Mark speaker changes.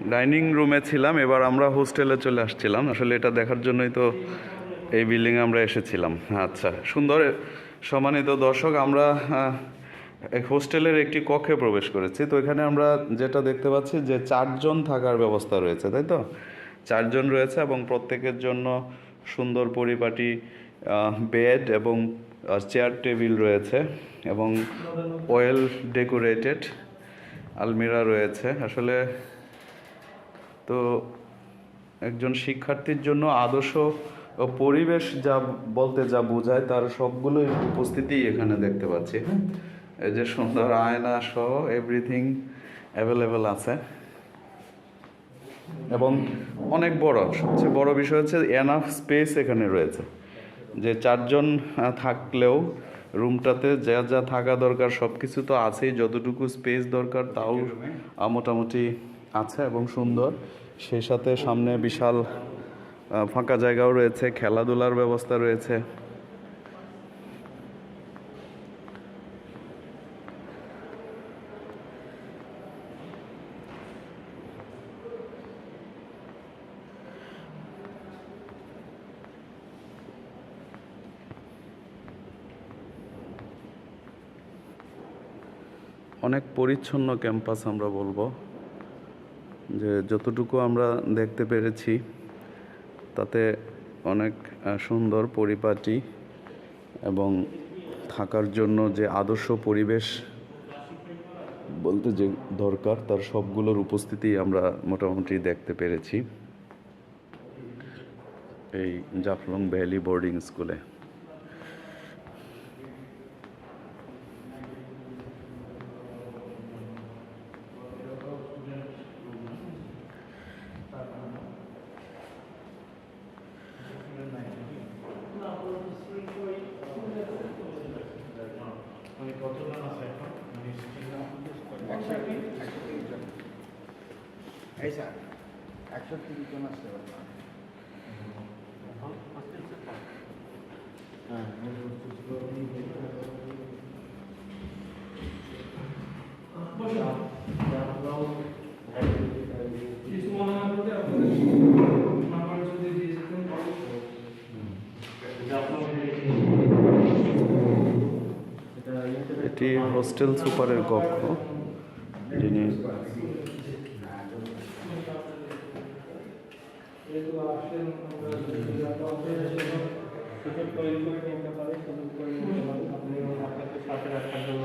Speaker 1: Dining রুমে ছিলাম, এবার আমরা হোস্টেলে চলে আসছিলাম। আসলে এটা দেখার জন্যই তো এই বিল্ডিংয়ে আমরা এসেছিলাম। আচ্ছা, সুন্দর। সম্মানিত দর্শক, আমরা এক হোস্টেলের একটি কক্ষে প্রবেশ করেছি। তো এখানে আমরা যেটা দেখতে পাচ্ছি যে 4 জন থাকার ব্যবস্থা রয়েছে, তাই তো? 4 জন রয়েছে এবং প্রত্যেকের জন্য সুন্দর পরিপাটি বেড এবং চেয়ার টেবিল রয়েছে এবং ওয়েল ডেকোরেটেড আলমিরা রয়েছে। আসলে তো একজন শিক্ষার্থীর জন্য আদর্শ ও পরিবেশ যা বলতে যা বোঝায় তার সবগুলোই উপস্থিতি এখানে দেখতে পাচ্ছি। এই যে সুন্দর আয়না সহ এভরিথিং অ্যাভেলেবেল আছে এবং অনেক বড়। সবচেয়ে বড় বিষয় হচ্ছে এনাফ স্পেস এখানে রয়েছে, যে 4 জন থাকলেও রুমটাতে যা যা থাকা দরকার সব কিছু তো আছেই, যতটুকু স্পেস দরকার তাও মোটামুটি আছে এবং সুন্দর। সেই সাথে সামনে বিশাল ফাঁকা জায়গাও রয়েছে, খেলাধুলার ব্যবস্থা রয়েছে। অনেক পরিচ্ছন্ন ক্যাম্পাস আমরা বলবো, যে যতটুকু আমরা দেখতে পেরেছি তাতে অনেক সুন্দর পরিপাটি এবং থাকার জন্য যে আদর্শ পরিবেশ বলতে যে দরকার তার সবগুলোর উপস্থিতি আমরা মোটামুটি দেখতে পেরেছি এই জাফলং ভ্যালি বোর্ডিং স্কুলে।
Speaker 2: এই স্যার 130 জন আসতে পারবে।
Speaker 1: এটি হোস্টেল সুপারের কক্ষ, যিনি
Speaker 3: সুযোগ করে নিতে পারে, সুযোগ করে নিতে পারে। আপনি আপনাকে সাথে রাখার জন্য